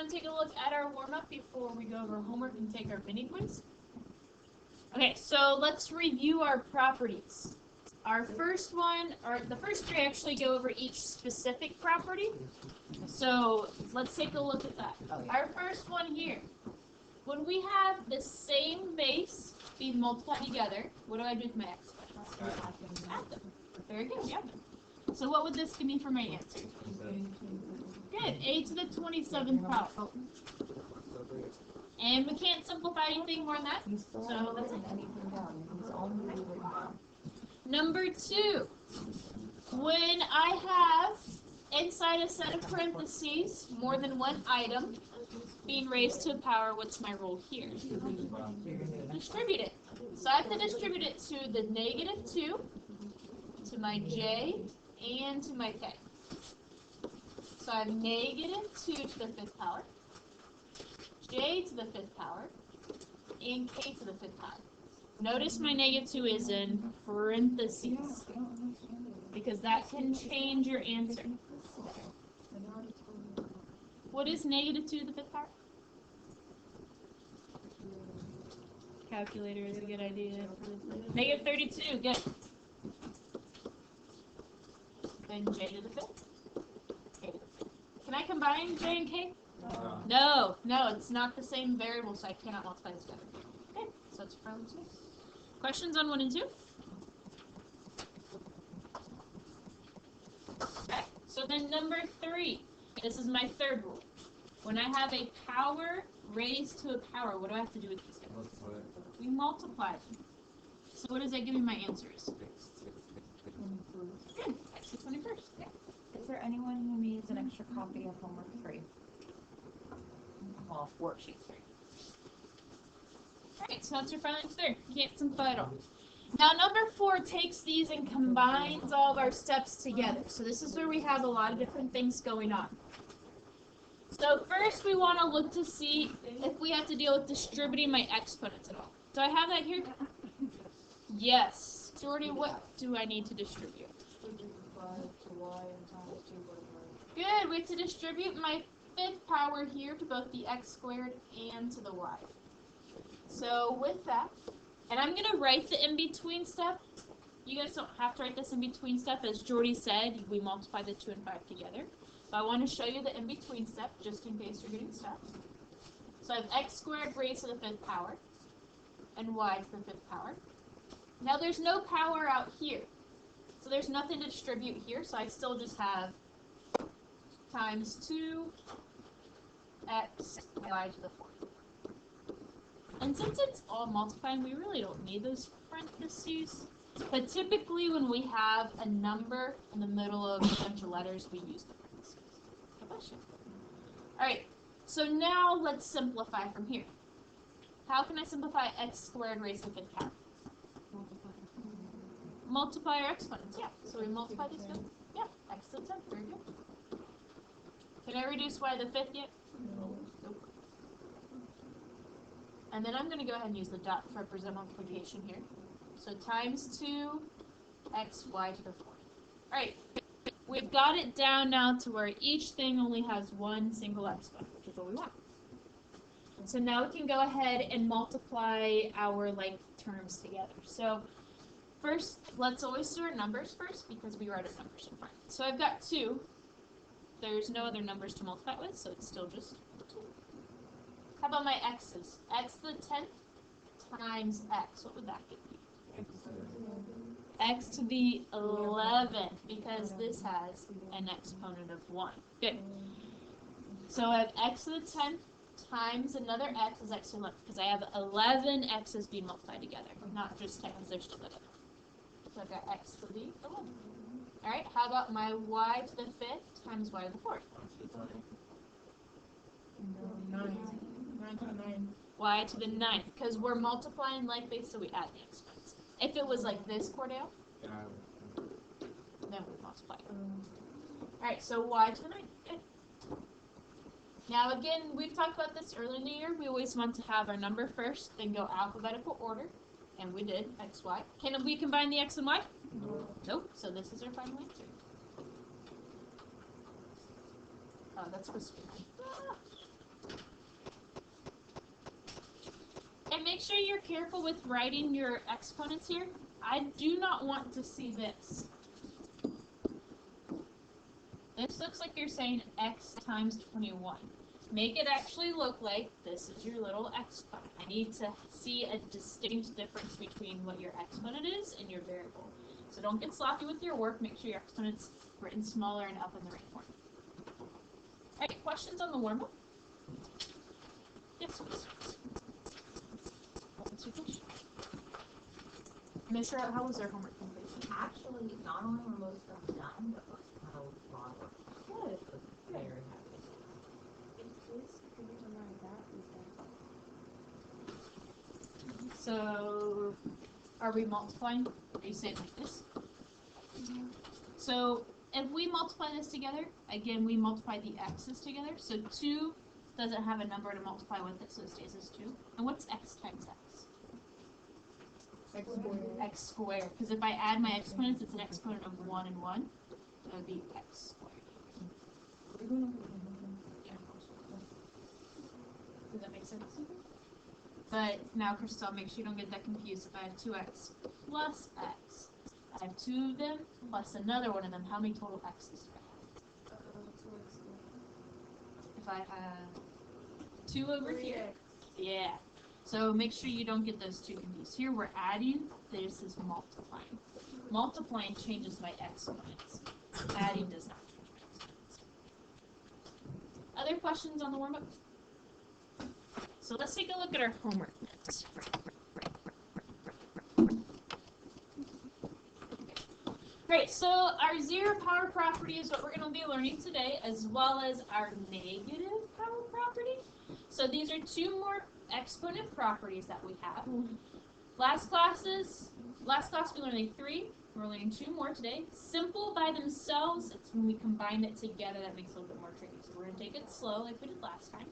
want to take a look at our warm-up before we go over homework and take our mini quiz? Okay, so let's review our properties. Our first one, or the first three actually go over each specific property. So let's take a look at that. Our first one here. When we have the same base being multiplied together, what do I do with my exponents? Add them. Very good, yeah. So what would this give me for my answer? Good, a to the 27th power. And we can't simplify anything more than that, so that's it. Number 2, when I have inside a set of parentheses more than one item being raised to a power, what's my rule here? Distribute it. So I have to distribute it to the -2, to my j, and to my k. So I have -2 to the 5th power, j to the 5th power, and k to the 5th power. Notice my -2 is in parentheses, because that can change your answer. What is -2 to the 5th power? Calculator is a good idea. -32, good. Then j to the 5th. Can I combine j and k? No, it's not the same variable, so I cannot multiply this together. Okay, so that's problem 2. Questions on 1 and 2? Okay, so then number 3. This is my third rule. When I have a power raised to a power, what do I have to do with these guys? We multiply them. So what does that give me my answers? Good, x to the 21st. Yeah. Is there anyone who needs an extra copy of homework 3? Well, worksheet 3. Alright, so that's your final answer. You can't simplify it all. Now number 4 takes these and combines all of our steps together. So this is where we have a lot of different things going on. So first we want to look to see if we have to deal with distributing my exponents at all. Do I have that here? Yes. Jordy, what do I need to distribute? Good, we have to distribute my 5th power here to both the x squared and to the y. So with that, and I'm going to write the in-between step. You guys don't have to write this in-between step. As Jordy said, we multiply the 2 and 5 together. But I want to show you the in-between step, just in case you're getting stuck. So I have x squared raised to the 5th power, and y to the 5th power. Now there's no power out here. So there's nothing to distribute here, so I still just have times 2x y to the 4th. And since it's all multiplying, we really don't need those parentheses. But typically when we have a number in the middle of a bunch of letters, we use the parentheses. Alright, so now let's simplify from here. How can I simplify x squared raised to the 5th power? Multiply our exponents, yeah. So we multiply these guys. Yeah, x to the 10th, very good. Can I reduce y to the 5th yet? No. Nope. And then I'm going to go ahead and use the dot to represent multiplication here. So times 2 x y to the 4th. Alright, we've got it down now to where each thing only has one single exponent, which is what we want. So now we can go ahead and multiply our like terms together. So first, let's always do our numbers first because we write our numbers in front. So I've got 2. There's no other numbers to multiply with, so it's still just 2. How about my x's? X to the 10th times x. What would that give me? X to the 11th, because this has an exponent of 1. Good. So I have x to the 10th times another x is x to the 11th, because I have 11 x's being multiplied together, not just 10, because they're still together. So I've got x to the 11th. Alright, how about my y to the 5th times y to the 4th? 9. Y to the 9th, because we're multiplying like base, so we add the exponents. If it was like this, Cordell, then we multiply. Alright, so y to the 9th. Good. Now again, we've talked about this earlier in the year. We always want to have our number first, then go alphabetical order. And we did, x, y. Can we combine the x and y? No. Nope, so this is our final answer. Oh, that's supposed to be make sure you're careful with writing your exponents here. I do not want to see this. This looks like you're saying x times 21. Make it actually look like this is your little exponent. I need to see a distinct difference between what your exponent is and your variable. So don't get sloppy with your work. Make sure your exponent's written smaller and up in the right form. Alright, questions on the warm-up? Yes, please. What's your question? Miss, how was their homework completion? Actually, not only were most of them done, but most of them had a lot of work. Good. Very happy. So, are we multiplying? Are you saying like this? So, if we multiply this together, again, we multiply the x's together. So 2 doesn't have a number to multiply with it, so it stays as 2. And what's x times x? X squared. X squared. Because if I add my exponents, it's an exponent of 1 and 1. That would be x squared. Does that make sense? But now, Crystal, make sure you don't get that confused. If I have 2x plus x, I have 2 of them plus another one of them. How many total x's do I have? If I have 2 over here. Yeah. So make sure you don't get those two confused. Here we're adding, this is multiplying. Multiplying changes my exponents. Adding does not change my exponents. Other questions on the warm-up? So let's take a look at our homework next. Great, so our zero power property is what we're going to be learning today, as well as our negative power property. So these are 2 more exponent properties that we have. Last class we learned 3. We're learning 2 more today. Simple by themselves, it's when we combine it together that makes it a little bit more tricky. So we're going to take it slow like we did last time.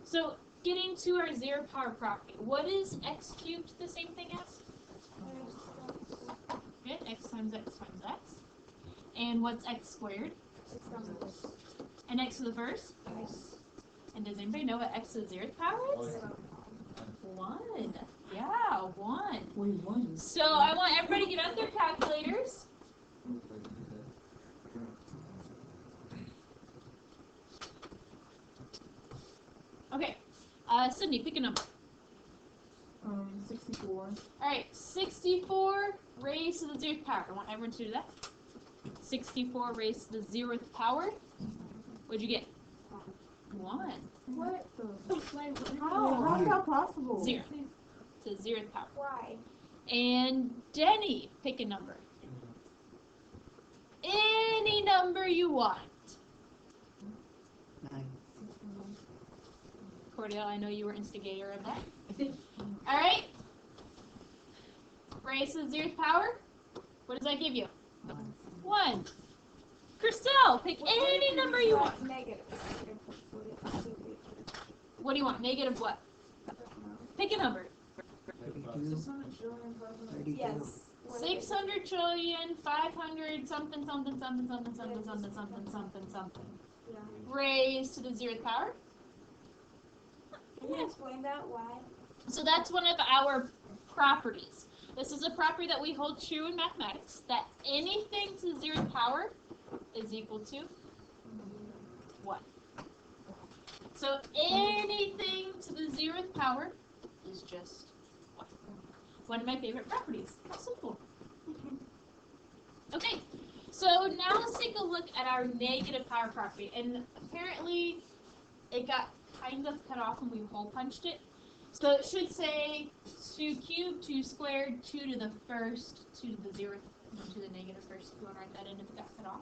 So getting to our zero power property, what is x cubed the same thing as? Okay, x times x times x. And what's x squared? And x to the first? And does anybody know what x to the 0th power is? 1. Yeah, 1. So I want everybody to get out their calculators. Okay, Sydney, pick a number. 64. Alright, 64 raised to the 0th power. I want everyone to do that. 64 raised to the 0th power. What'd you get? 1. What the? How? How is that possible? 0 to the 0th power. Why? And Denny, pick a number. Any number you want. 9. Cordell, I know you were instigator of that. Alright. Raise to the 0th power. What does that give you? 1. Christelle, pick any number you want. Negative. What do you want? Negative what? Pick a number. Yes. 600 trillion, 500, something, something, something, something, something, something, something, something, something. Yeah. Raised to the 0th power. Can you explain that? Why? So that's one of our properties. This is a property that we hold true in mathematics, that anything to the 0th power is equal to 1. So anything to the 0th power is just 1. One of my favorite properties. How simple. Okay, so now let's take a look at our negative power property. And apparently it got kind of cut off when we hole punched it. So it should say 2 cubed, 2 squared, 2 to the first, 2 to the 0th, and to the negative first, if you want to write that in if it got cut off.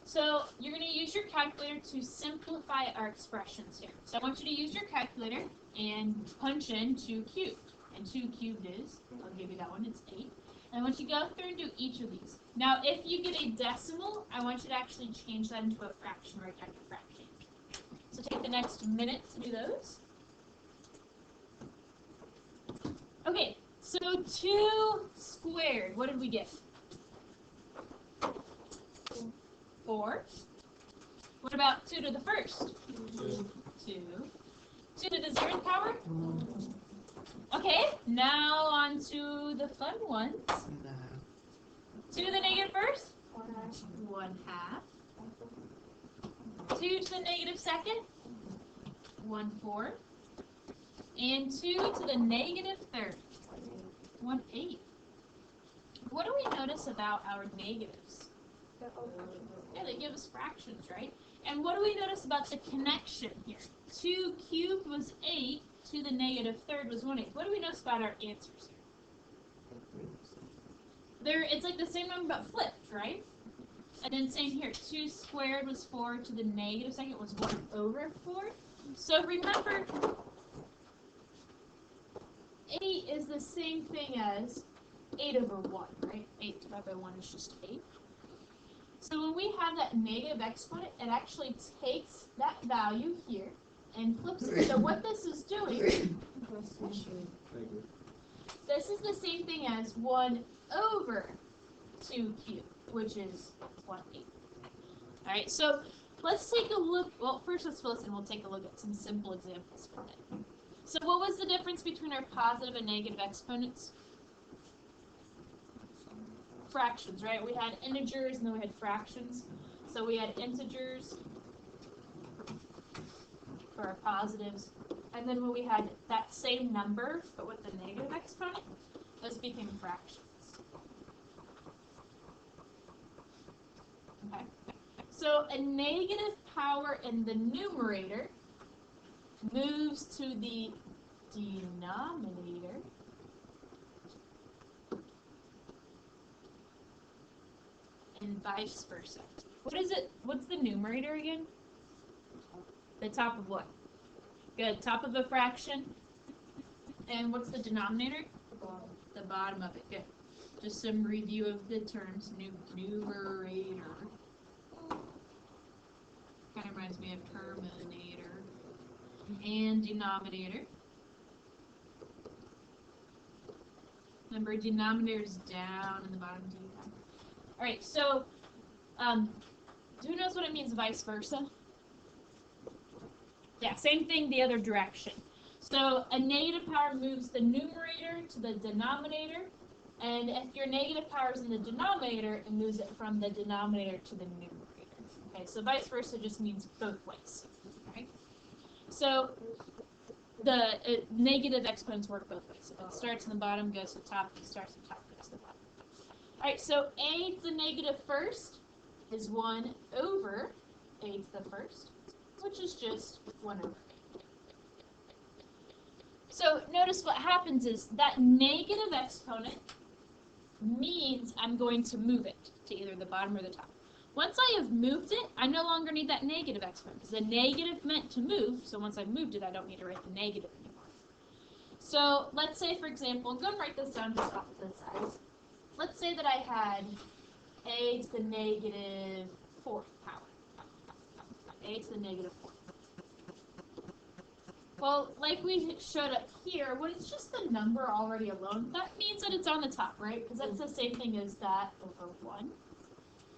So you're going to use your calculator to simplify our expressions here. So I want you to use your calculator and punch in 2 cubed. And 2 cubed is, I'll give you that one, it's 8. And I want you to go through and do each of these. Now if you get a decimal, I want you to actually change that into a fraction, write down your fraction. So take the next minute to do those. Okay, so 2 squared, what did we get? 4. What about 2 to the first? 2. 2 to the 0th power? Okay, now on to the fun ones. 2 to the negative first, 1/2. 2 to the negative second, 1/4. And 2 to the negative third, 1/8. What do we notice about our negatives? Yeah, they give us fractions, right? And what do we notice about the connection here? 2 cubed was 8, 2 to the negative third was 1/8. What do we notice about our answers here? It's like the same number but flipped, right? And then same here, 2 squared was 4, to the negative second was 1/4. So remember, 8 is the same thing as 8/1, right? 8 divided by 1 is just 8. So when we have that negative exponent, it actually takes that value here and flips it. So what this is doing, this is the same thing as 1/2 cubed, which is 1/8. Alright, so let's take a look. Well, first let's listen. We'll take a look at some simple examples from it. So what was the difference between our positive and negative exponents? Fractions, right? We had integers and then we had fractions. So we had integers for our positives. And then when we had that same number, but with the negative exponent, those became fractions. Okay. So a negative power in the numerator moves to the denominator and vice versa. What is it? What's the numerator again? The top of what? Good. Top of a fraction. And what's the denominator? The bottom of it. Good. Just some review of the terms. Numerator. Kind of reminds me of terminator. And denominator. Remember, denominator is down and the bottom d. Alright, so, who knows what it means vice versa? Yeah, same thing the other direction. So, a negative power moves the numerator to the denominator, and if your negative power is in the denominator, it moves it from the denominator to the numerator. Okay, so vice versa just means both ways. Okay? So, the negative exponents work both ways. If it starts in the bottom, goes to the top. If it starts at the top, goes to the bottom. Alright, so a to the negative first is 1/8 to the first, which is just 1/8. So notice what happens is that negative exponent means I'm going to move it to either the bottom or the top. Once I have moved it, I no longer need that negative exponent, because the negative meant to move, so once I've moved it, I don't need to write the negative anymore. So let's say, for example, I'm going to write this down just off to the sides. Let's say that I had a to the negative 4th power. A to the negative 4th. Well, like we showed up here, when it's just the number already alone, that means that it's on the top, right? Because that's the same thing as that over 1.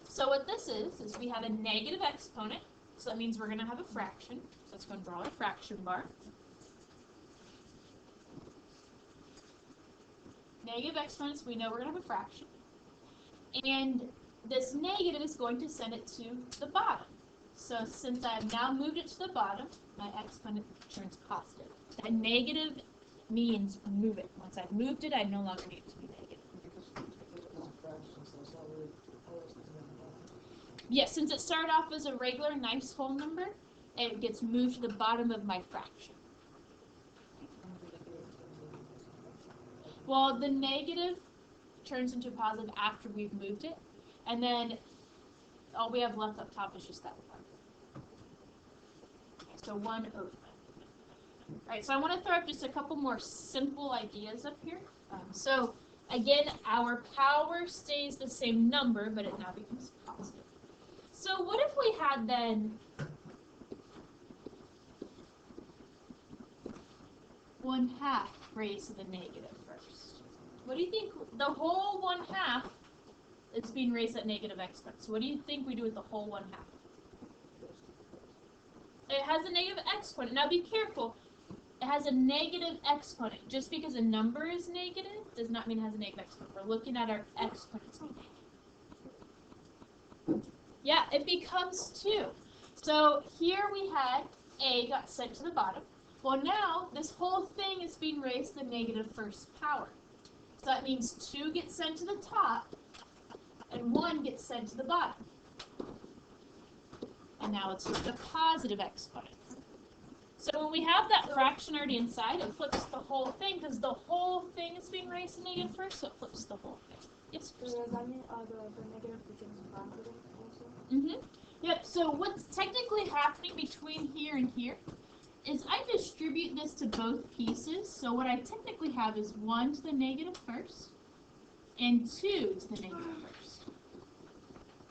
So what this is we have a negative exponent, so that means we're going to have a fraction. So it's going to draw a fraction bar. Negative exponents, we know we're going to have a fraction. And this negative is going to send it to the bottom. So since I've now moved it to the bottom, my exponent turns positive. That negative means move it. Once I've moved it, I no longer need it to be negative. Yes, since it started off as a regular nice whole number, it gets moved to the bottom of my fraction. Well, the negative turns into a positive after we've moved it, and then all we have left up top is just that 1. So 1/8. Alright, so I want to throw up just a couple more simple ideas up here. So again, our power stays the same number, but it now becomes positive. So what if we had then 1/2 raised to the negative first? What do you think? The whole 1/2 is being raised at negative exponent. So what do you think we do with the whole 1/2? It has a negative exponent. Now be careful. it has a negative exponent. Just because a number is negative does not mean it has a negative exponent. We're looking at our exponents. Yeah, it becomes 2. So here we had a got sent to the bottom. Well, now this whole thing is being raised to the negative first power. So that means 2 gets sent to the top, and 1 gets sent to the bottom. And now it's just a positive exponent. So when we have that fraction already inside, it flips the whole thing, because the whole thing is being raised to negative first, so it flips the whole thing. Yes? So does that mean the negative becomes positive also? Mm-hmm. Yep, so what's technically happening between here and here is I distribute this to both pieces, so what I technically have is 1 to the negative first, and 2 to the negative first.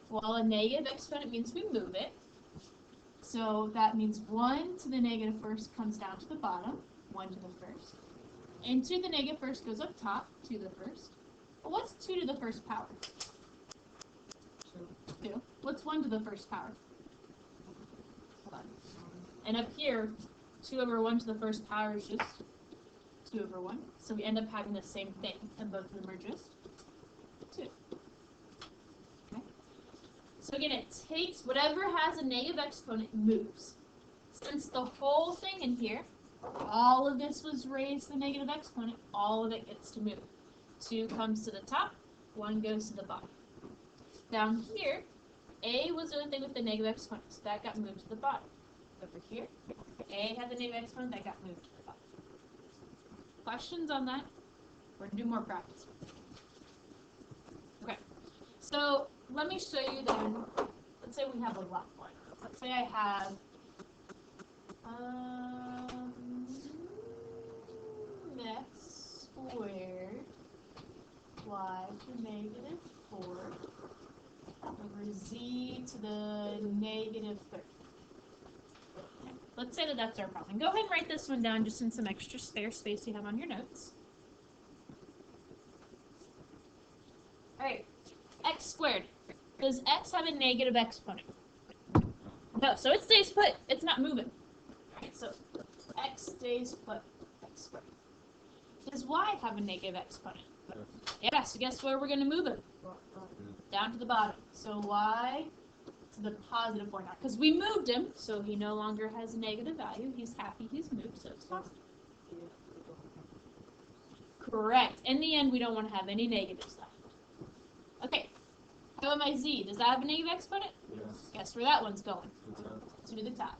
Well, a negative exponent means we move it. So that means 1 to the negative first comes down to the bottom, 1 to the first. And 2 to the negative first goes up top, 2 to the first. Well, what's 2 to the first power? 2. What's 1 to the first power? 1. And up here, 2 over 1 to the first power is just 2 over 1. So we end up having the same thing, and both of them are just 2. Okay. So again, it takes whatever has a negative exponent moves. Since the whole thing in here, all of this was raised to the negative exponent, all of it gets to move. 2 comes to the top, 1 goes to the bottom. Down here, A was the only thing with the negative exponent, so that got moved to the bottom. Over here, A had the negative exponent, that got moved to the bottom. Questions on that? We're going to do more practice. Okay, so let me show you then, let's say we have a lot more. Let's say I have, x squared y to the negative 4 over z to the negative 30. Okay. Let's say that that's our problem. Go ahead and write this one down just in some extra spare space you have on your notes. Alright, x squared. Does x have a negative exponent? No, so it stays put. It's not moving. Alright, so x stays put, x squared. Does y have a negative exponent? Yeah, so guess where we're going to move it? Down to the bottom. So y to the positive 4 now. Because we moved him, so he no longer has a negative value. He's happy he's moved, so it's positive. Correct. In the end, we don't want to have any negatives left. Okay. How about my z? Does that have a negative exponent? Yes. Guess where that one's going? To the top.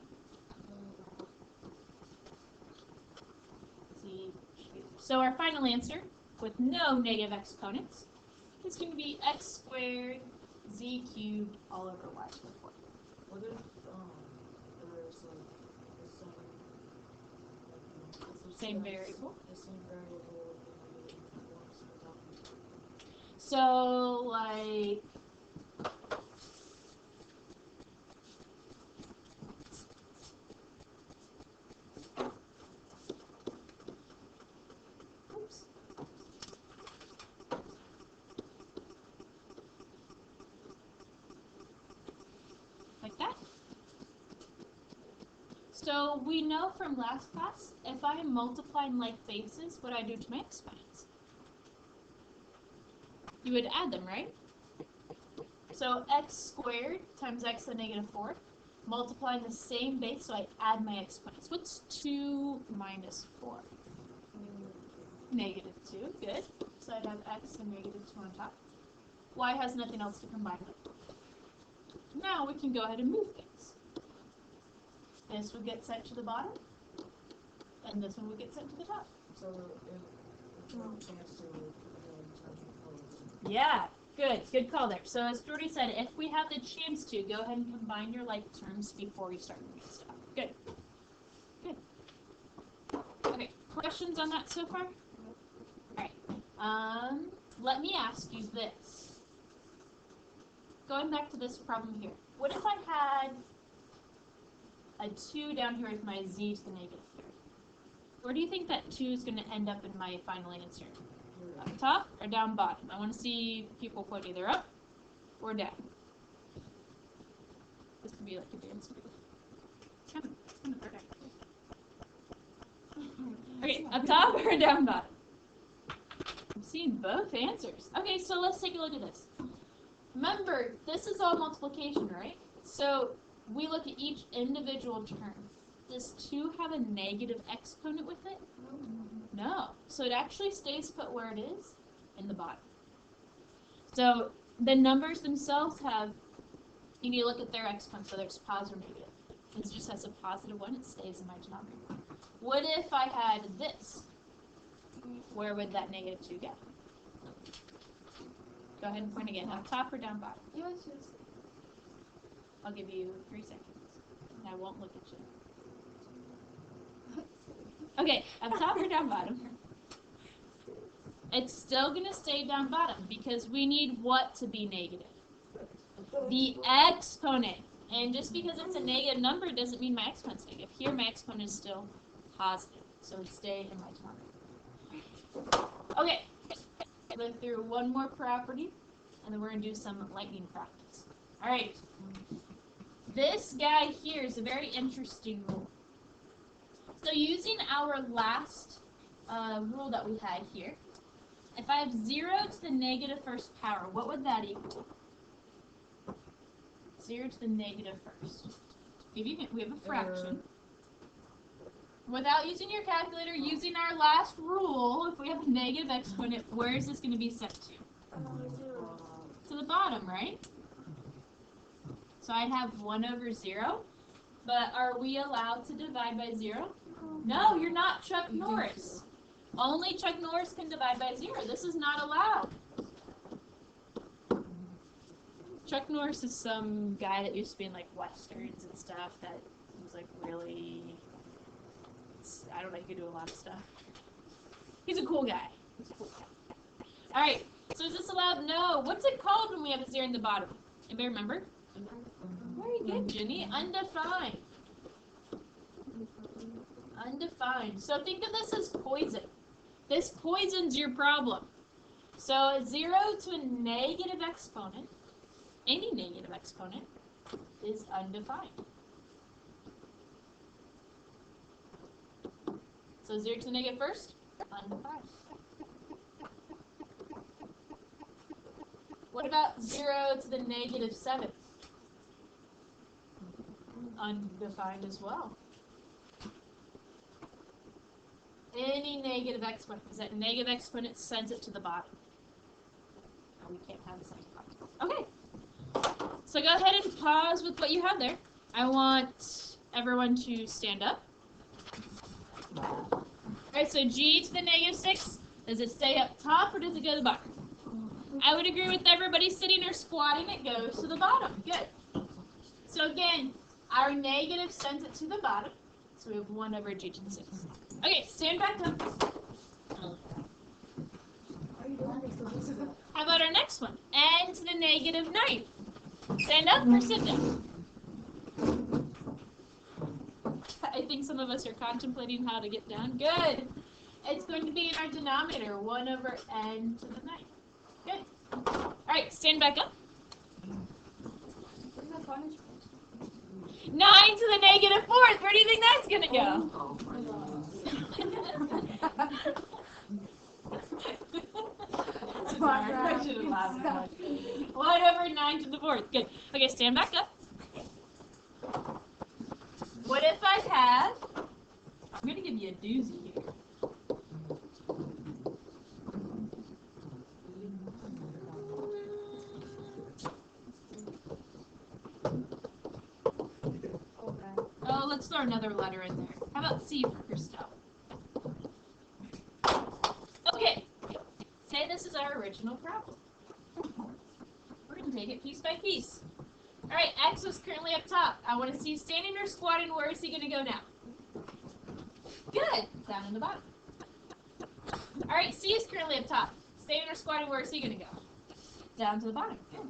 Z. So our final answer, with no negative exponents, is going to be x squared z cubed all over y to the 4th. What if there's the Same variable. The same variable in the ones we're talking about? So, like, oops. Like that. So we know from last class, if I am multiplying like bases, what do I do to my exponents? You would add them, right? So x squared times x to the negative 4, multiplying the same base, so I add my exponents. What's 2 minus 4? Negative 2, good. So I'd have x and negative 2 on top. Y has nothing else to combine with. Now we can go ahead and move things. This would get sent to the bottom, and this one would get sent to the top. So if no chance to Yeah, good call there. So as Jordy said, if we have the chance to, go ahead and combine your like terms before you start moving stuff. Good. Okay, questions on that so far? Alright, let me ask you this. Going back to this problem here. What if I had a 2 down here with my z to the negative 3? Where do you think that 2 is going to end up in my final answer? Up top or down bottom? I want to see people put either up or down. This could be like a dance move. Come on, perfect. Okay, up top or down bottom? I'm seeing both answers. Okay, so let's take a look at this. Remember, this is all multiplication, right? So we look at each individual term. Does 2 have a negative exponent with it? No. So it actually stays put where it is in the bottom. So the numbers themselves have, you need to look at their exponents, whether it's positive or negative. This just has a positive one, it stays in my denominator. What if I had this? Where would that negative 2 go? Go ahead and point again, up top or down bottom? I'll give you 3 seconds. And I won't look at you. Okay, up top or down bottom? It's still going to stay down bottom because we need what to be negative? The exponent. And just because it's a negative number doesn't mean my exponent's negative. Here my exponent is still positive. So it stay in my denominator. Okay. Go through one more property and then we're going to do some lightning practice. Alright. This guy here is a very interesting rule. So using our last rule that we had here, if I have 0 to the negative first power, what would that equal? 0 to the negative first. We have a fraction. Without using your calculator, using our last rule, if we have a negative exponent, where is this going to be set to? 0. To the bottom, right? So I'd have 1 over 0. But are we allowed to divide by 0? No, you're not Chuck Norris. Only Chuck Norris can divide by 0. This is not allowed. Chuck Norris is some guy that used to be in like westerns and stuff that was like really, I don't know, he could do a lot of stuff. He's a cool guy. Alright, so is this allowed? No. What's it called when we have a 0 in the bottom? Anybody remember? Very good, Jenny. Undefined. Undefined. So think of this as poison. This poisons your problem. So 0 to a negative exponent, any negative exponent, is undefined. So 0 to the negative first, undefined. What about 0 to the negative 7th? Undefined as well. Any negative exponent, because that negative exponent sends it to the bottom. No, we can't have this at the bottom. Okay. So go ahead and pause with what you have there. I want everyone to stand up. Alright, so g to the negative 6, does it stay up top or does it go to the bottom? I would agree with everybody sitting or squatting, it goes to the bottom. Good. So again, our negative sends it to the bottom. So we have 1 over g to the 6. Okay, stand back up. How about our next one? N to the negative 9. Stand up or sit down? I think some of us are contemplating how to get down. Good. It's going to be in our denominator, 1 over n to the 9. Good. All right, stand back up. 9 to the negative 4th. Where do you think that's going to go? I should have laughed. 1 over 9 to the 4th. Good. Okay, stand back up. What if I have, I'm going to give you a doozy here. Oh, let's throw another letter in there. How about C for Christelle? Okay. Say this is our original problem. We're going to take it piece by piece. All right, X is currently up top. I want to see standing or squatting. Where is he going to go now? Good. Down in the bottom. All right, C is currently up top. Standing or squatting. Where is he going to go? Down to the bottom. Good.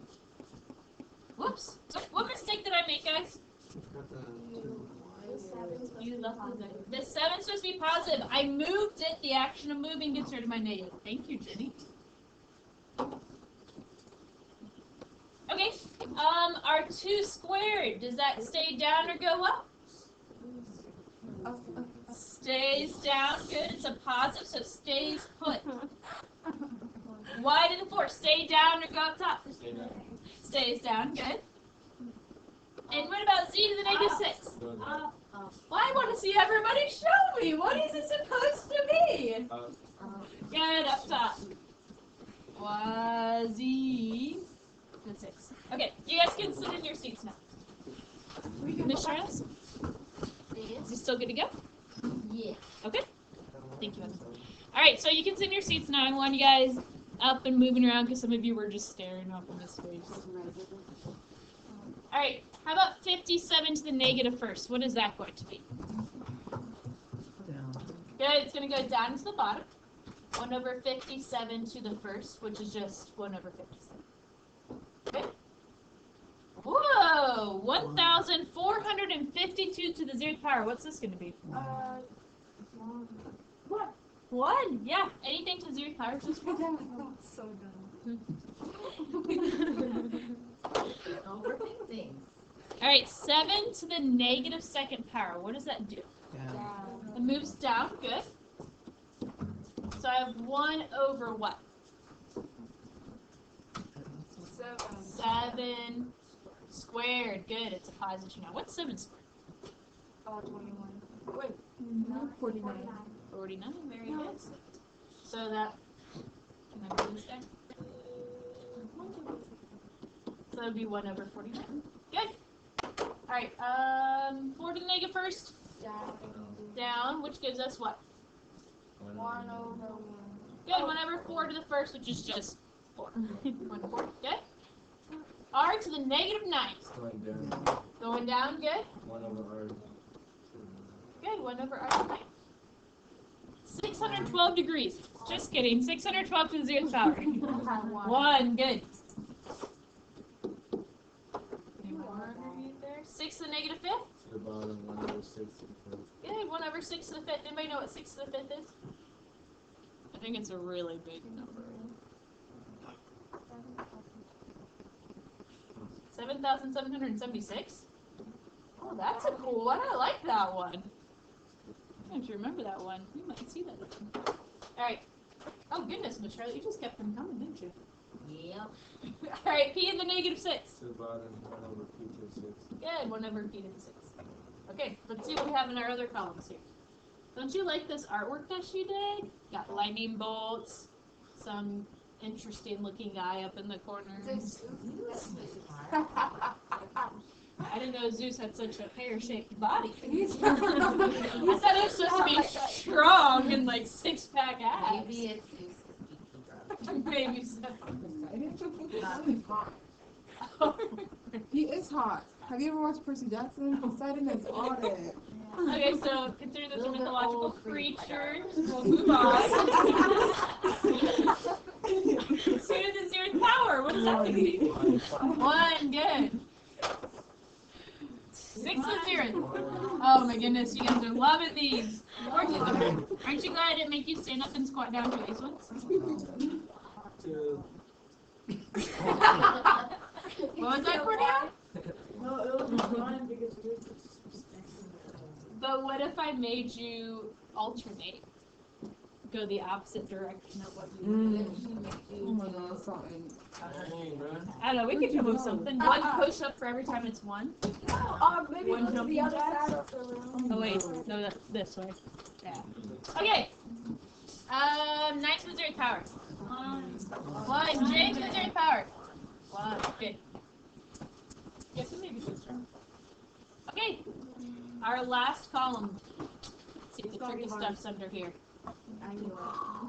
Whoops. What mistake did I make, guys? You left the 7 is supposed to be positive. I moved it. The action of moving gets rid of my negative. Thank you, Jenny. Okay. Our 2 squared. Does that stay down or go up? Stays down. Good. It's a positive, so stays put. Y to the 4. Stay down or go up top? Stay down. Stays down. Good. And what about Z to the negative 6? Go down. Well, I want to see everybody show me. What is it supposed to be? Up. Good. Up top. Y, Z to the 6. Okay. You guys can sit in your seats now. Miss Charles? Is it still good to go? Yeah. Okay. Thank you. All right, so you can sit in your seats now. I want you guys up and moving around because some of you were just staring off into space. All right, how about 57 to the negative first? What is that going to be? Good, it's going to go down to the bottom. 1 over 57 to the first, which is just 1 over 57. Okay. Whoa! 1,452 to the 0th power. What's this going to be? What? 1. Yeah. Anything to 0th power is just 1. So dumb. Overthink things. All right. 7 to the negative 2nd power. What does that do? It moves down. Good. So I have 1 over what? 7 squared. Good. It's a positive now. What's 7 squared? 21. Wait. 49. 49. Very good. So that. Can I move this down? So that would be 1 over 49. Good. All right. 4 to the negative first. Down, which gives us what? 1 over 1. Good. 1 over 4 to the first, which is just 4. 1 to 4. Good. R to the negative 9. Going down. Going down. Good. 1 over R. Good. 1 over R to the 9. 612 degrees. Just kidding. 612 to the 0th power. 1. Good. Any more underneath there? 6 to the negative 5th. To the bottom. 1 over 6 to the first. Good. 1 over 6 to the 5th. Anybody know what 6 to the 5th is? I think it's a really big number. 7,776. Oh, that's a cool one. I like that one. I have to remember that one. You might see that again. All right. Oh goodness, Miss Charlotte, you just kept them coming, didn't you? Yep. All right, P to the negative 6. To the bottom. 1 over P to the 6. Good. 1 over P to the 6. Okay, let's see what we have in our other columns here. Don't you like this artwork that she did? Got lightning bolts, some interesting looking guy up in the corner. I didn't know Zeus had such a pear-shaped body. I thought it was supposed to be strong and like six-pack abs. Maybe it's Maybe so. He is hot. Have you ever watched Percy Jackson? Poseidon is on it. Okay, so consider this a mythological creature. We'll move on. 2 to the 0th power. What does that mean? 1. Good. 6 to the 0th. Oh my goodness, you guys are loving these. Aren't you glad I didn't make you stand up and squat down for these ones? 2. What was that, Cornell? No, it was fun because we were But what if I made you alternate? Go the opposite direction of what you did. Oh my god, something. Dang, bro. I don't know, we could come up with something. 1 push up for every time it's 1. Maybe One go to jumping the other jacks? side of the room. Oh wait, no, that's this way. Yeah. Okay. 9 to the 0th power. 1. J to the 0th power. 1. Okay. Guess it maybe so strong. Okay. Our last column. Let's see if the tricky stuff's under here. Oh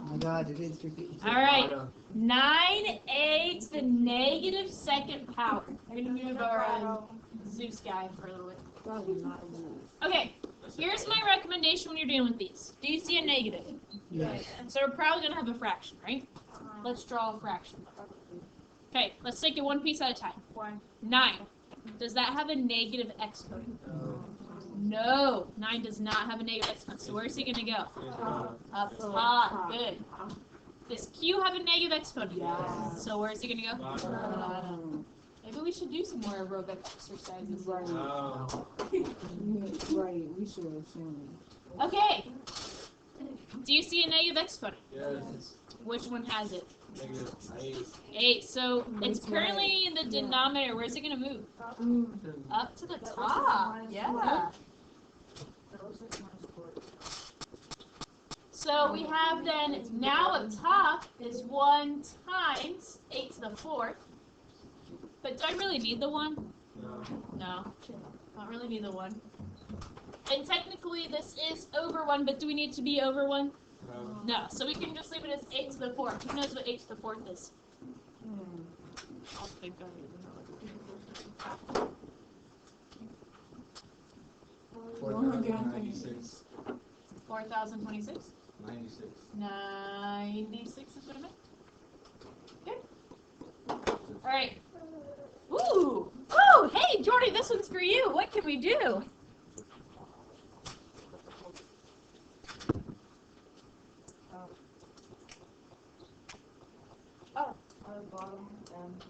my god, it is tricky. All right. 9a to the negative 2nd power. I'm gonna move our Zeus guy for a little bit. Okay. Here's my recommendation when you're dealing with these. Do you see a negative? Yes. So we're probably gonna have a fraction, right? Let's draw a fraction. Okay. Let's take it one piece at a time. 9. Does that have a negative exponent? No, 9 does not have a negative exponent. So where's he going to go? Up top. Good. Does Q have a negative exponent? Yeah. So where's he going to go? Bottom. Maybe we should do some more aerobic exercises. Right. Oh. Right, we should. Okay. Do you see a negative exponent? Yes. Which one has it? Negative 8. 8. So it's That's right. currently in the denominator. Where's it going to move? Up to the That looks like top. minus Yeah. That looks like -4. So we have then, now up top is 1 times 8 to the 4th. But do I really need the 1? No. No. Don't really need the 1. And technically this is over 1, but do we need to be over 1? No. No. So we can just leave it as 8 to the 4th. Who knows what 8 to the 4th is? I'll think of it. 496. 4,026? 96. 96 is what I meant. Good. Alright. Ooh! Oh, hey, Jordy, this one's for you. What can we do? Bottom and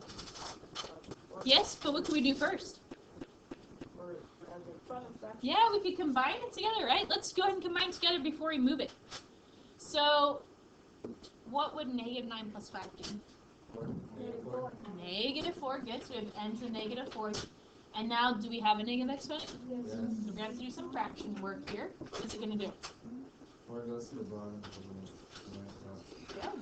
Yes, but what can we do first? Yeah, we could combine it together, right? Let's go ahead and combine together before we move it. So, what would -9 plus 5 do? -4. Good. So we have n to the -4th. And now, do we have a negative exponent? Yes. So we're going to have to do some fraction work here. What's it going to do? 4 goes to the bottom. Yeah.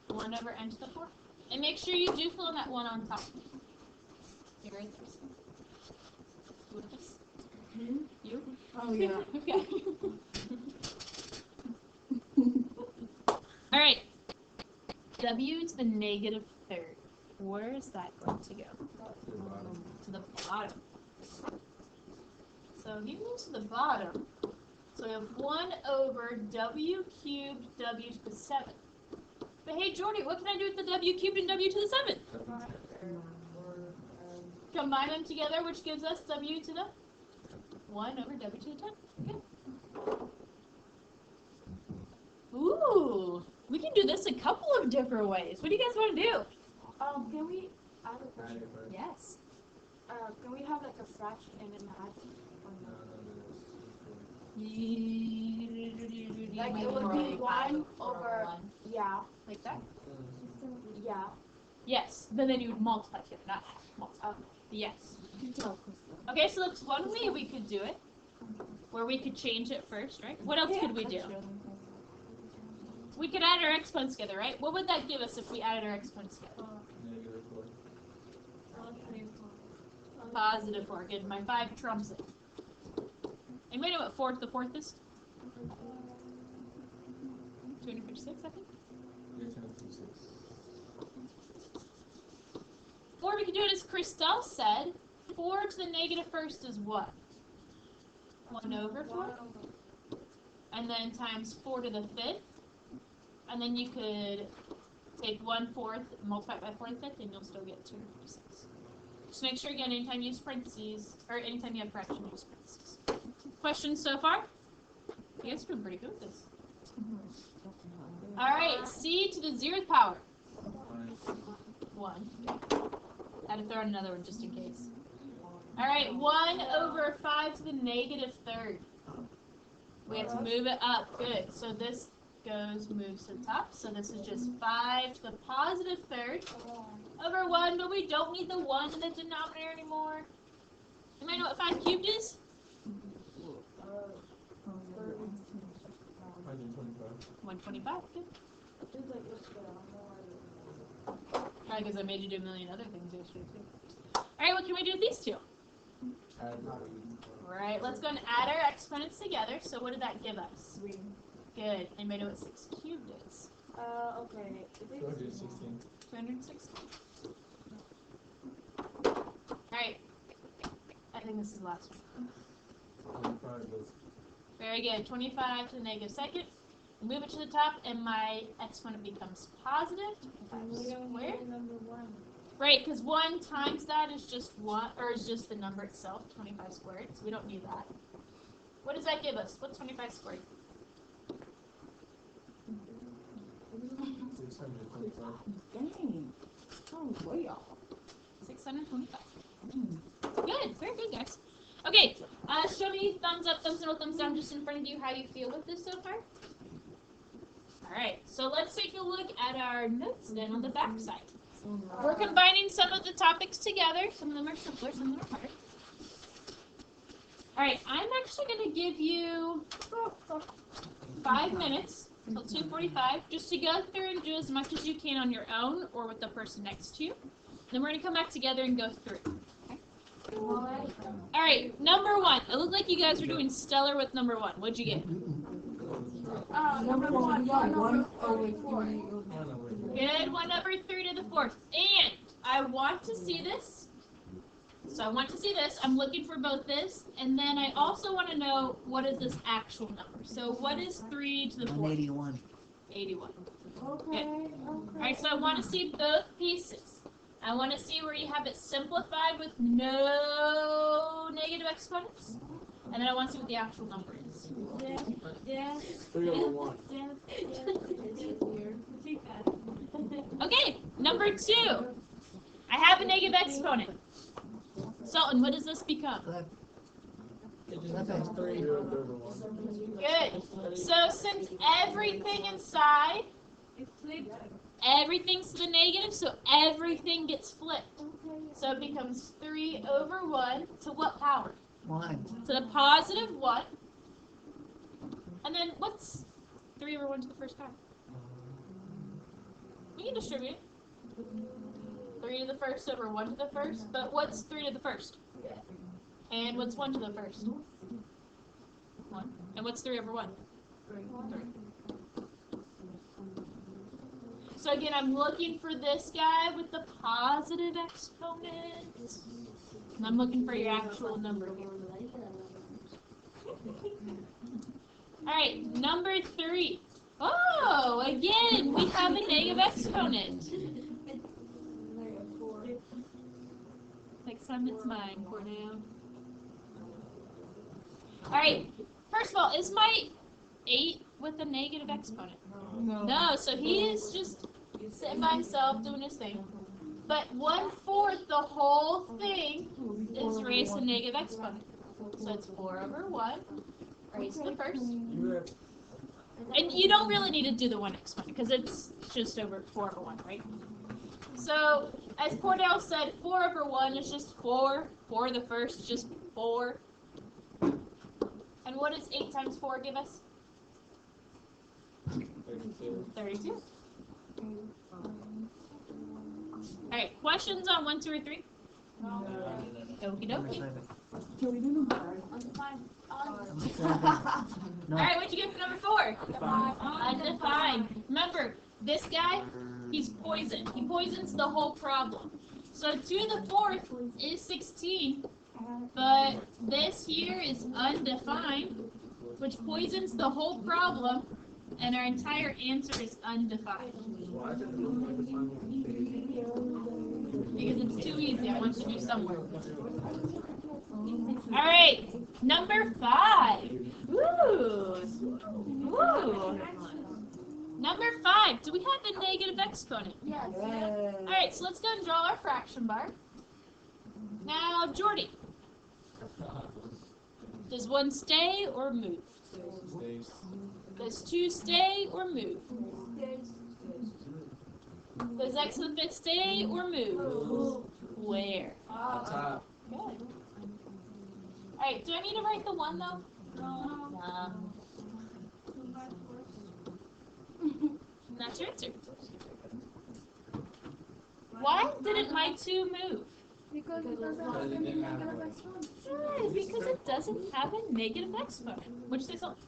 1 over n to the 4th. And make sure you do fill in that 1 on top. Here it is. You with this? You? Oh yeah. Okay. Alright. W to the -3rd. Where is that going to go? To the bottom. To the bottom. So he moves to the bottom. So we have 1 over w cubed w to the 7th. But hey, Jordy, what can I do with the w cubed and w to the 7th? Combine them together, which gives us w to the 1 over w to the 10th. Good. Ooh, we can do this a couple of different ways. What do you guys want to do? Can we, I have a question. Yes. Can we have like a fraction and an add? Like it would be 1 over, yeah, Like that? yeah. Yes, but then you would multiply together, not multiply. Yes. Okay, so that's one way we could do it, where we could change it first, right? What else could we do? We could add our exponents together, right? What would that give us if we added our exponents together? Positive 4. Good. My 5 trumps it. Anybody know what 4 to the 4th is? 256, I think. 4, we could do it as Christelle said. 4 to the -1st is what? 1 over 4? And then times 4 to the 5th. And then you could take 1/4, multiply it by 4 to the 5th, and you'll still get 256. Just make sure, again, anytime you use parentheses, or anytime you have fraction, use parentheses. Questions so far? You guys have been pretty good with this. Alright, c to the 0th power. 1. I had to throw in another one just in case. Alright, 1 over 5 to the -3rd. We have to move it up. Good. So this moves to the top. So this is just 5 to the +3rd over 1, but we don't need the 1 in the denominator anymore. Anybody know what 5 cubed is? 125. Good. Probably because I made you do a million other things yesterday too. Alright, what can we do with these two? Right, let's go and add our exponents together. So what did that give us? 3. Good. Anybody know what 6 cubed is? Okay. 216. 216. Alright. I think this is the last one. 25 goes. Very good. 25 to the -2nd. Move it to the top, and my exponent becomes positive. Squared. Right, because 1 times that is just 1, or is just the number itself, 25 squared. So we don't need that. What does that give us? What's 25 squared? 625. Dang. Oh, way off. 625. Good. Very good, guys. Okay. Show me thumbs up, thumbs middle, thumbs down, just in front of you, how you feel with this so far. Alright, so let's take a look at our notes then on the back side. We're combining some of the topics together. Some of them are simpler, some of them are hard. Alright, I'm actually going to give you 5 minutes until 2:45 just to go through and do as much as you can on your own or with the person next to you. Then we're going to come back together and go through. Alright, number 1. It looked like you guys were doing stellar with number 1. What'd you get? Number 1, we got 1 over 3. Good. 1 over 3 to the 4th. And I want to see this. So I want to see this. I'm looking for both this. And then I also want to know what is this actual number. So what is 3 to the 4th? 81. 81. Okay. Alright, so I want to see both pieces. I want to see where you have it simplified with no negative exponents. And then I want to see what the actual number is. Yeah. 3 over 1. Okay, number 2. I have a negative exponent. Sultan, what does this become? It just becomes 3 over 1. Good. So since everything inside, everything's to the negative, so everything gets flipped. So it becomes 3 over 1 to what power? 1. To the positive 1. And then what's 3 over 1 to the first power? We can distribute it. 3 to the first over 1 to the first. But what's 3 to the first? And what's 1 to the first? 1. And what's 3 over 1? 3. So again, I'm looking for this guy with the positive exponent. And I'm looking for your actual number here. Alright, number 3. Oh, again, we have a negative exponent. Next time it's mine, Cornell. Alright, first of all, is my 8 with a negative exponent? No, so he is just sitting by himself doing his thing. But 1/4 the whole thing is raised to negative exponent. So it's 4 over 1 raised to the first. And you don't really need to do the 1 exponent because it's just over 4 over 1, right? So, as Cordell said, 4 over 1 is just 4. 4 the first is just 4. And what does 8 times 4 give us? 32. Alright, questions on 1, 2, or 3? Okie dokie. Can we do number 5? Alright, what'd you get for number 4? Undefined. Remember, this guy, he's poison. He poisons the whole problem. So 2 to the 4th is 16, but this here is undefined, which poisons the whole problem, and our entire answer is undefined. Because it's too easy. I want you to do some work. Alright, number 5. Woo! Woo! Number 5. Do we have a negative exponent? Yes. Alright, so let's go and draw our fraction bar. Now, Jordy. Does 1 stay or move? Does 2 stay or move? Does x to the 5th stay or move? Where? Good. Alright, do I need to write the 1 though? No. That's your answer. Why didn't my 2 move? Because it doesn't have a negative exponent. Good, because it doesn't have a negative exponent. What'd you say, Salt?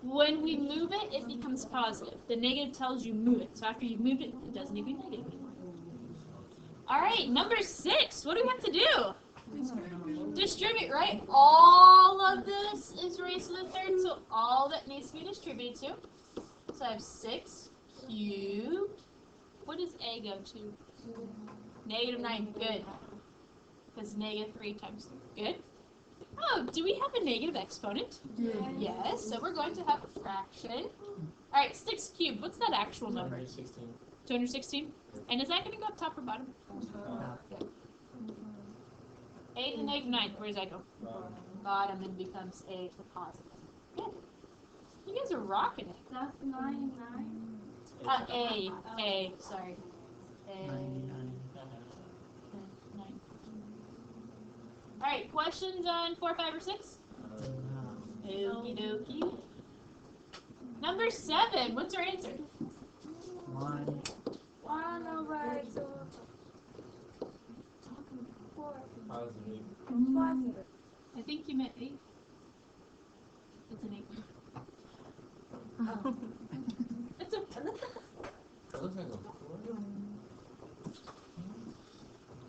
When we move it, it becomes positive. The negative tells you move it. So after you've moved it, it doesn't need to be negative anymore. Alright, number 6. What do we have to do? Distribute, right? All of this is raised to the 3rd, so all that needs to be distributed to. So I have 6 cubed. What does A go to? -9. Good. Because -3 times 3. Good. Oh, do we have a negative exponent? Yes, so we're going to have a fraction. Alright, 6 cubed. What's that actual number? 216. And is that going to go up top or bottom? A to the negative 9. Where does that go? Bottom and becomes A to the positive. Good. You guys are rocking it. That's 9, 9. A, sorry. A. 99. 9. Alright, questions on 4, 5, or 6? Okie dokie. Number 7, what's our answer? 1. 1 over 2. 4. Positive. Positive. I think you meant 8. It's an 8. It's a That looks like a 4.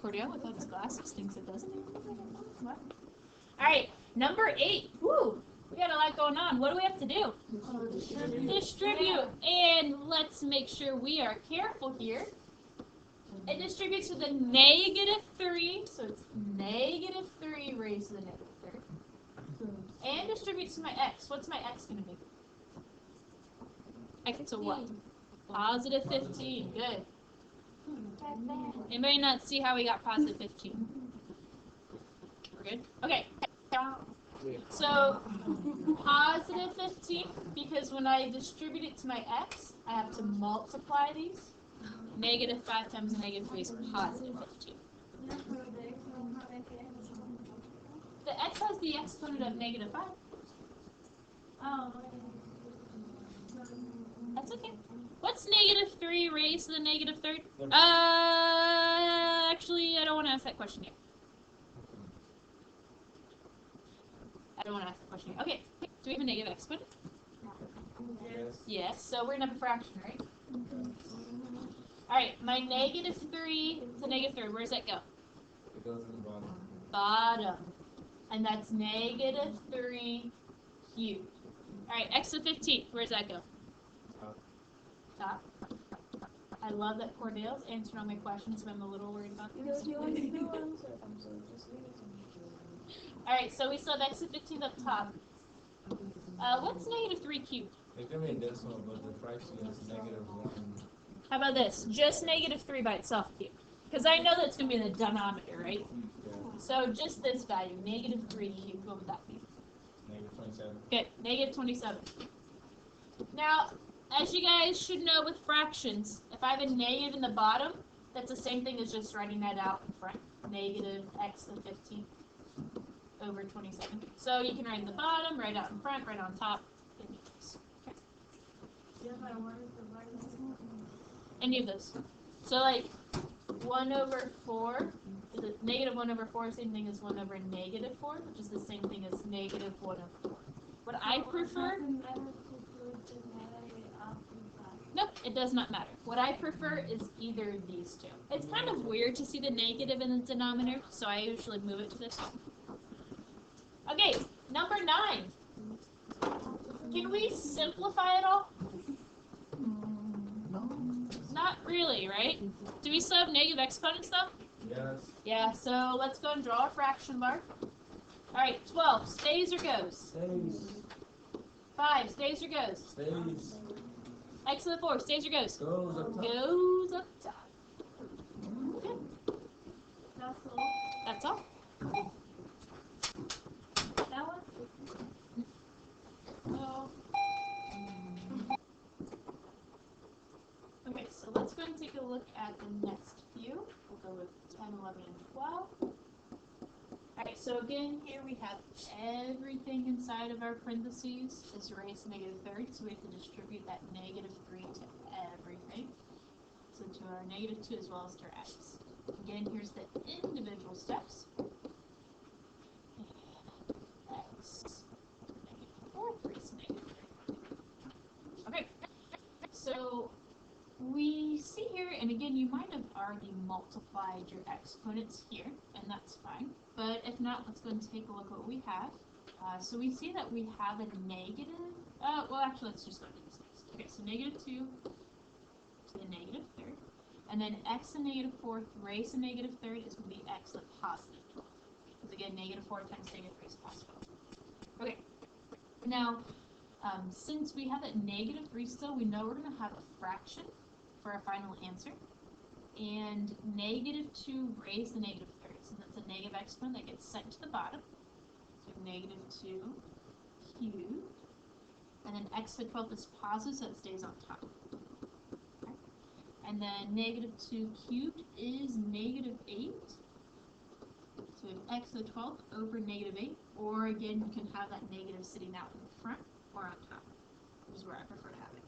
Cordial without his glasses thinks it doesn't. What? Alright, number 8. Woo! We got a lot going on. What do we have to do? Distribute. And let's make sure we are careful here. It distributes to the negative 3, so it's negative 3 raised to the negative 3. And distributes to my x. What's my x going to be? X to what? Positive 15. Good. Anybody not see how we got positive 15? We're good? Okay. So, positive 15, because when I distribute it to my x, I have to multiply these. Negative 5 times negative 3 is positive 15. The x has the exponent of negative 5. Oh. That's okay. What's negative 3 raised to the negative third? Actually, I don't want to ask that question yet. I don't want to ask that question yet. Okay, do we have a negative exponent? Yes. Yes, so we're going to have a fraction, right? Alright, my negative 3 to negative 3, where does that go? It goes to the bottom. Bottom. And that's negative 3 cubed. Alright, x to the 15th, where does that go? Top. I love that Cordale's answered all my questions, but I'm a little worried about this. Alright, so we still have x to the 15th up top. What's negative 3 cubed? It can be a decimal, but the fraction is negative 1. How about this? Just negative 3 by itself cubed. Because I know that's going to be the denominator, right? Yeah. So just this value, negative 3 cubed, what would that be? Negative 27. Good, negative 27. Now, as you guys should know with fractions, if I have a negative in the bottom, that's the same thing as just writing that out in front. Negative x to the 15th over 27. So you can write in the bottom, write out in front, write on top. Any of those. So like 1 over 4, is it negative 1 over 4, same thing as 1 over negative 4, which is the same thing as negative 1 over 4. What I prefer, nope, it does not matter. What I prefer is either of these two. It's kind of weird to see the negative in the denominator, so I usually move it to this. Okay, number 9. Can we simplify it all? Not really, right? Do we still have negative exponents though? Yes. Yeah, so let's go and draw a fraction bar. Alright, 12, stays or goes? Stays. 5, stays or goes? Stays. X to the 4, stays or goes? Goes up top. Goes up top. Okay, That's all. that's all. That was Okay, so let's go and take a look at the next few. We'll go with 10, 11, and 12. Alright, so again, here we have everything inside of our parentheses is raised to negative 3, so we have to distribute that negative 3 to everything. So to our negative 2 as well as to our x. Again, here's the individual steps. And x, negative 4 raised to negative 3. Okay, so we see here, and again, you might have already multiplied your exponents here, and that's fine. But if not, let's go and take a look at what we have. So we see that we have a negative, well actually let's just go to this next. Okay, so negative 2 to the negative third, and then x to the negative fourth raised to the negative third is going to be x to the positive 12. Because again, negative 4 times negative 3 is positive 12. Okay, now, since we have that negative 3 still, we know we're going to have a fraction for our final answer. And negative 2 raised to negative third, so that's a negative exponent that gets sent to the bottom. So negative 2 cubed. And then x to the 12th is positive, so it stays on top. Okay. And then negative 2 cubed is negative 8. So we have x to the 12th over negative 8. Or again, you can have that negative sitting out in front or on top, which is where I prefer to have it.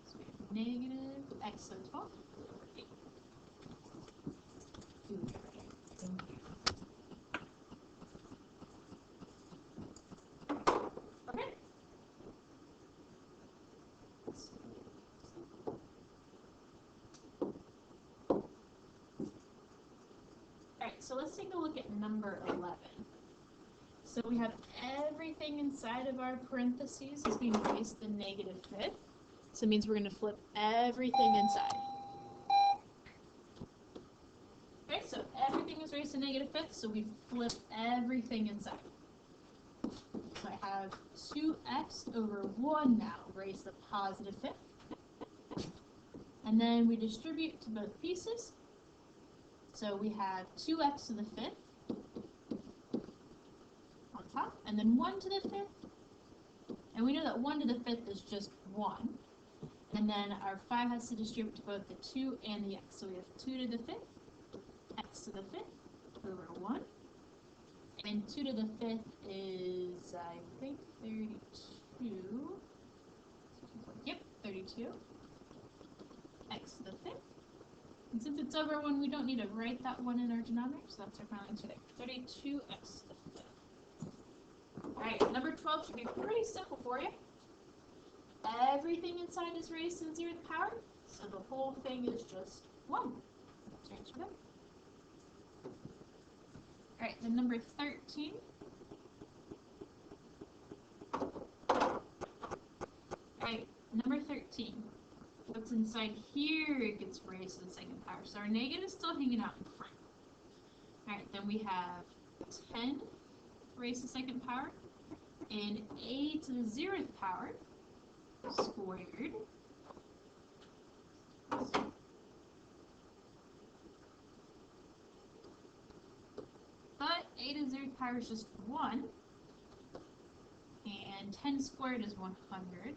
So we have negative x to the 12th over 8. Okay. Alright, so let's take a look at number 11. So we have everything inside of our parentheses is being raised to the negative fifth. So it means we're going to flip everything inside. Okay, so everything is raised to negative fifth, so we flip everything inside. So I have 2x over 1 now raised to the positive fifth. And then we distribute to both pieces. So we have 2x to the fifth on top, and then 1 to the fifth. And we know that 1 to the fifth is just 1. And then our 5 has to distribute to both the 2 and the x. So we have 2 to the fifth, x to the fifth over 1. And 2 to the fifth is, I think, 32. Yep, 32. X to the fifth. And since it's over 1, we don't need to write that 1 in our denominator, so that's our final answer there. 32x to the fifth. Alright, number 12 should be pretty simple for you. Everything inside is raised to the 0th power, so the whole thing is just 1. That's your answer there. Alright, then number 13. Alright, number 13. What's inside here, it gets raised to the 2nd power. So our negative is still hanging out in front. Alright, then we have 10 raised to the 2nd power, and a to the 0th power squared. But a to the 0th power is just 1, and 10 squared is 100.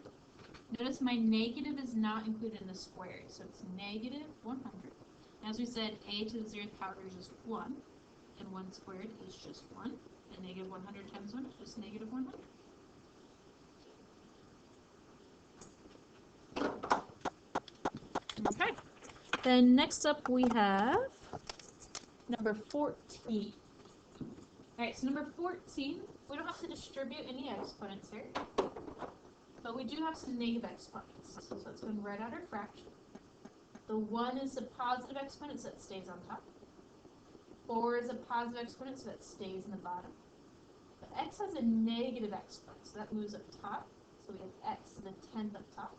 Notice my negative is not included in the squared, so it's negative 100. And as we said, a to the 0th power is just 1, and 1 squared is just 1, and negative 100 times 1 is just negative 100. Okay, then next up we have number 14. Alright, so number 14, we don't have to distribute any exponents here. But we do have some negative exponents, so let's go and write out our fraction. The 1 is a positive exponent, so it stays on top. 4 is a positive exponent, so that stays in the bottom. But x has a negative exponent, so that moves up top. So we have x to the 10th up top.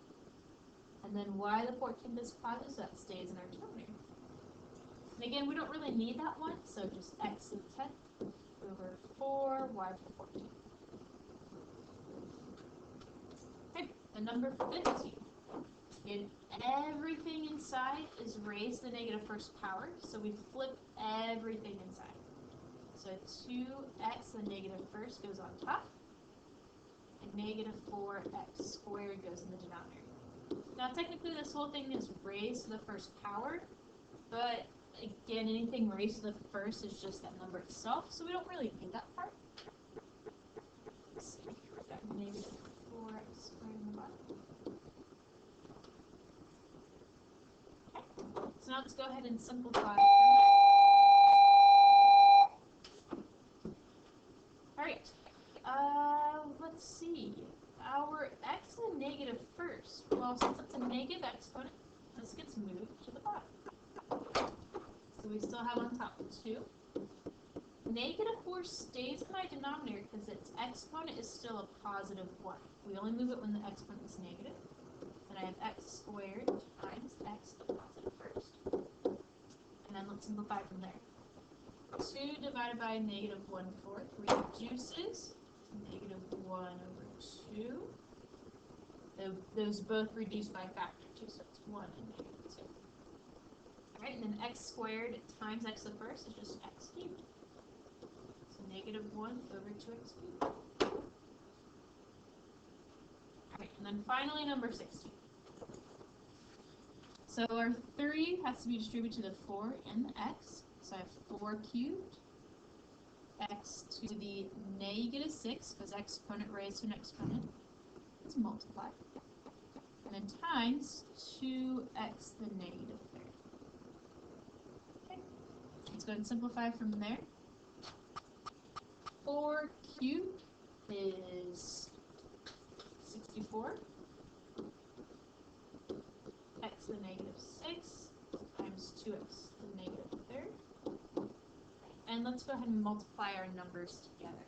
And then y to the 14th is positive, so that stays in our denominator. And again, we don't really need that one, so just x to the 10th over 4, y to the 14th. And number 15. Again, everything inside is raised to the negative 1st power, so we flip everything inside. So 2x to the negative 1st goes on top, and negative 4x squared goes in the denominator. Now technically this whole thing is raised to the 1st power, but again, anything raised to the 1st is just that number itself, so we don't really need that part. Let's see, we've got negative 4x squared in the bottom. Okay, so now let's go ahead and simplify. Alright, let's see. Our x is a negative 1st. Well, since it's a negative exponent, this gets moved to the bottom. So we still have on top 2. Negative 4 stays in my denominator because its exponent is still a positive 1. We only move it when the exponent is negative. And I have x squared times x to the positive 1st. And then let's simplify from there. 2 divided by negative 1/4 reduces to negative 1 over 2. Those both reduce by a factor of 2, so it's 1 and negative 2. Right, and then x squared times x to the first is just x cubed. So negative 1 over 2x cubed. Alright, and then finally number 16. So our 3 has to be distributed to the 4 and the x. So I have 4 cubed, x to the negative 6, because exponent raised to an exponent is multiplied. And then times 2x to the negative 3rd. Okay, let's go ahead and simplify from there. 4 cubed is 64. X to the negative 6 times 2x to the negative 3rd. And let's go ahead and multiply our numbers together.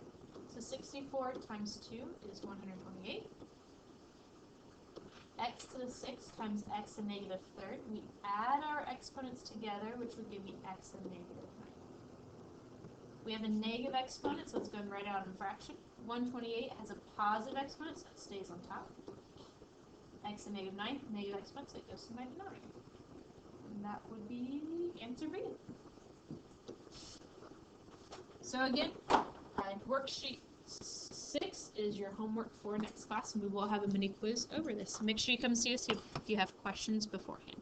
So 64 times 2 is 128. X to the 6 times x to the negative 3rd. We add our exponents together, which would give me x to the negative 9. We have a negative exponent, so let's go ahead and write it out in fraction. 128 has a positive exponent, so it stays on top. X to the negative 9, negative exponent, so it goes to my denominator. And that would be answer B. So again, worksheet 6 is your homework for next class, and we will have a mini quiz over this. So make sure you come see us if you have questions beforehand.